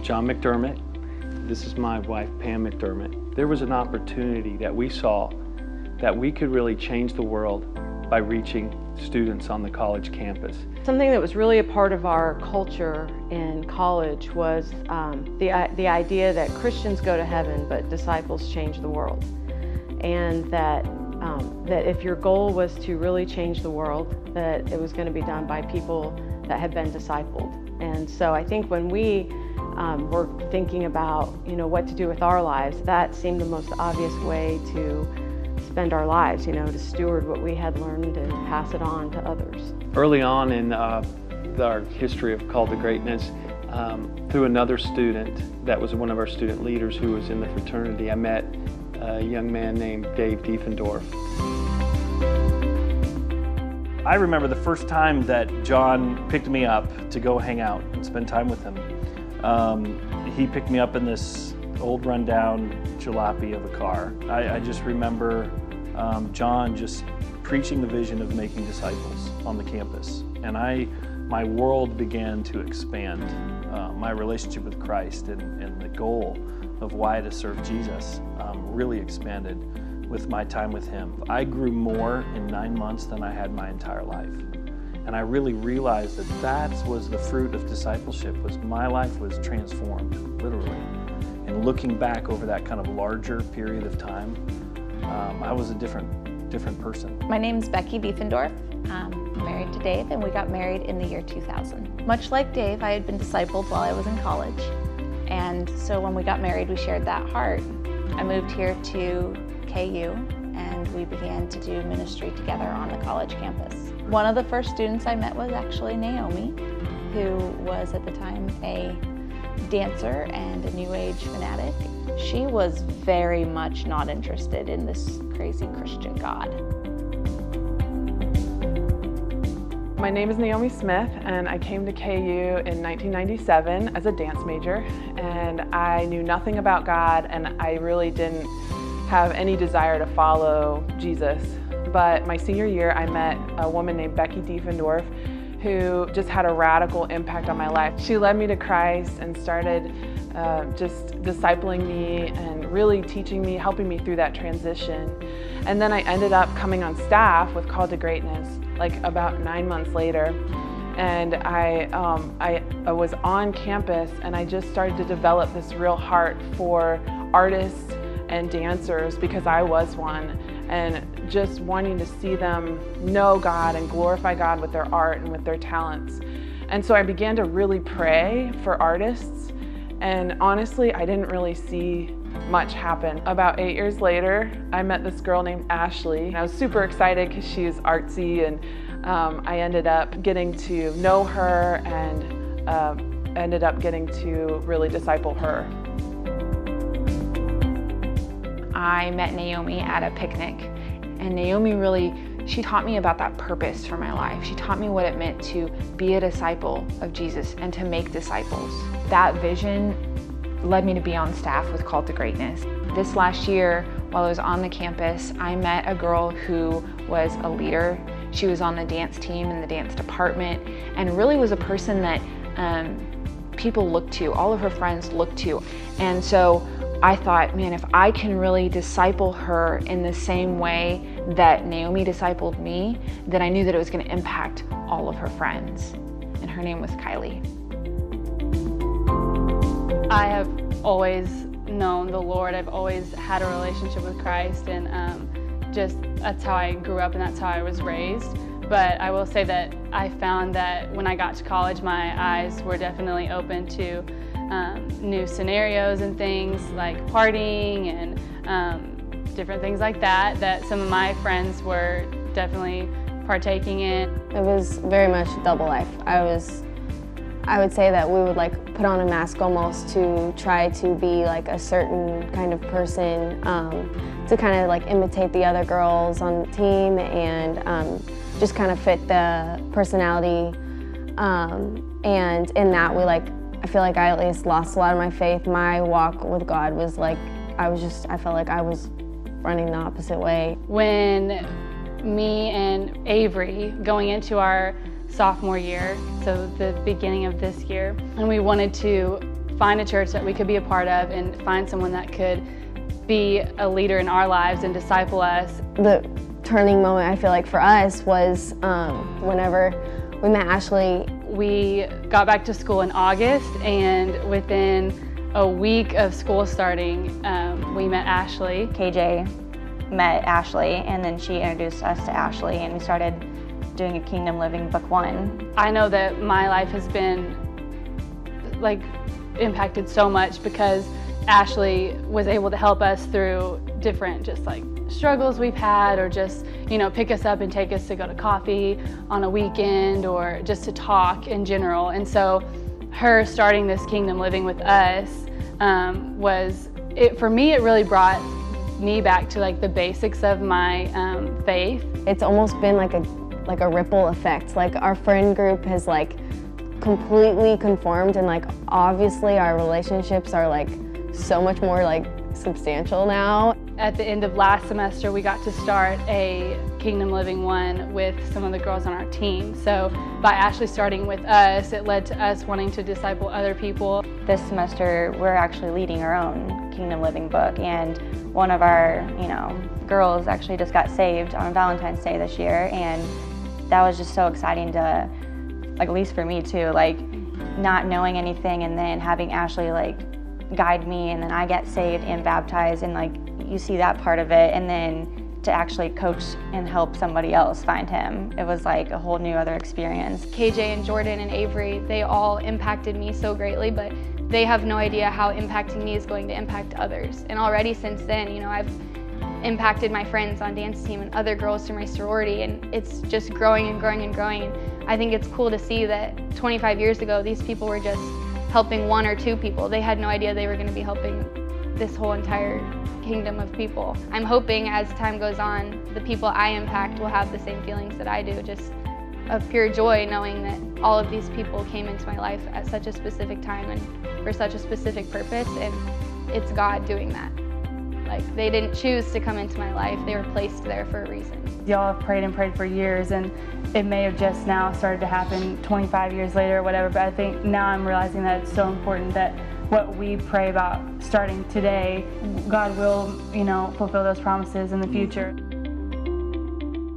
John McDermott. This is my wife, Pam McDermott. There was an opportunity that we saw that we could really change the world by reaching students on the college campus. Something that was really a part of our culture in college was the idea that Christians go to heaven, but disciples change the world. And that if your goal was to really change the world, that it was going to be done by people that had been discipled. And so I think when we were thinking about what to do with our lives, that seemed the most obvious way to spend our lives, to steward what we had learned and pass it on to others. Early on in our history of Call to Greatness, through another student that was one of our student leaders who was in the fraternity, I met a young man named Dave Diefendorf. I remember the first time that John picked me up to go hang out and spend time with him. He picked me up in this old rundown jalopy of a car. I just remember John just preaching the vision of making disciples on the campus. And my world began to expand. My relationship with Christ and the goal of why to serve Jesus really expanded with my time with him. I grew more in 9 months than I had my entire life. And I really realized that was the fruit of discipleship, was my life was transformed, literally. And looking back over that kind of larger period of time, I was a different person. My name's Becky Diefendorf. I'm married to Dave, and we got married in the year 2000. Much like Dave, I had been discipled while I was in college. And so when we got married, we shared that heart. I moved here to KU, and we began to do ministry together on the college campus. One of the first students I met was actually Naomi, who was at the time a dancer and a New Age fanatic. She was very much not interested in this crazy Christian God. My name is Naomi Smith, and I came to KU in 1997 as a dance major, and I knew nothing about God, and I really didn't have any desire to follow Jesus. But my senior year, I met a woman named Becky Diefendorf, who just had a radical impact on my life. She led me to Christ and started just discipling me and really teaching me, helping me through that transition. And then I ended up coming on staff with Call to Greatness, like about 9 months later. And I was on campus, and I just started to develop this real heart for artists and dancers, because I was one, and just wanting to see them know God and glorify God with their art and with their talents. And so I began to really pray for artists, and honestly, I didn't really see much happen. About 8 years later, I met this girl named Ashley. I was super excited because she was artsy, and I ended up getting to know her and ended up getting to really disciple her. I met Naomi at a picnic, and Naomi she taught me about that purpose for my life. She taught me what it meant to be a disciple of Jesus and to make disciples. That vision led me to be on staff with Call to Greatness. This last year, while I was on the campus, I met a girl who was a leader. She was on the dance team in the dance department, and really was a person that people looked to, all of her friends looked to. And so I thought, man, if I can really disciple her in the same way that Naomi discipled me, then I knew that it was going to impact all of her friends. And her name was Kylie. I have always known the Lord. I've always had a relationship with Christ, and just that's how I grew up and that's how I was raised. But I will say that I found that when I got to college, my eyes were definitely open to new scenarios and things like partying and different things like that some of my friends were definitely partaking in. It was very much a double life. I would say that we would put on a mask almost to try to be a certain kind of person, to kind of imitate the other girls on the team and just kind of fit the personality. And in that I feel like I at least lost a lot of my faith. My walk with God was I felt like I was running the opposite way. When me and Avery, going into our sophomore year, so the beginning of this year, and we wanted to find a church that we could be a part of and find someone that could be a leader in our lives and disciple us. The turning moment, I feel like, for us was whenever we met Ashley. We got back to school in August, and within a week of school starting, we met Ashley. KJ met Ashley, and then she introduced us to Ashley, and we started doing a Kingdom Living Book 1. I know that my life has been impacted so much because Ashley was able to help us through different struggles we've had, or just pick us up and take us to go to coffee on a weekend, or just to talk in general. And so her starting this Kingdom Living with us for me, it really brought me back to the basics of my faith. It's almost been like a ripple effect. Our friend group has completely conformed, and obviously our relationships are so much more substantial now. At the end of last semester, we got to start a Kingdom Living 1 with some of the girls on our team. So by Ashley starting with us, it led to us wanting to disciple other people. This semester, we're actually leading our own Kingdom Living book, and one of our, girls actually just got saved on Valentine's Day this year, and that was just so exciting to, at least for me too, not knowing anything, and then having Ashley guide me, and then I get saved and baptized, and you see that part of it, and then to actually coach and help somebody else find him. It was a whole new other experience. KJ and Jordan and Avery, they all impacted me so greatly, but they have no idea how impacting me is going to impact others. And already since then, I've impacted my friends on dance team and other girls through my sorority, and it's just growing and growing and growing. And I think it's cool to see that 25 years ago, these people were just helping one or two people. They had no idea they were going to be helping this whole entire kingdom of people. I'm hoping as time goes on, the people I impact will have the same feelings that I do, just of pure joy knowing that all of these people came into my life at such a specific time and for such a specific purpose, and it's God doing that. They didn't choose to come into my life, they were placed there for a reason. Y'all have prayed and prayed for years, and it may have just now started to happen 25 years later or whatever, but I think now I'm realizing that it's so important that what we pray about starting today, God will, fulfill those promises in the future.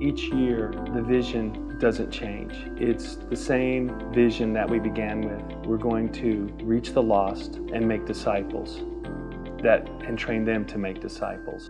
Each year, the vision doesn't change. It's the same vision that we began with. We're going to reach the lost and make disciples and train them to make disciples.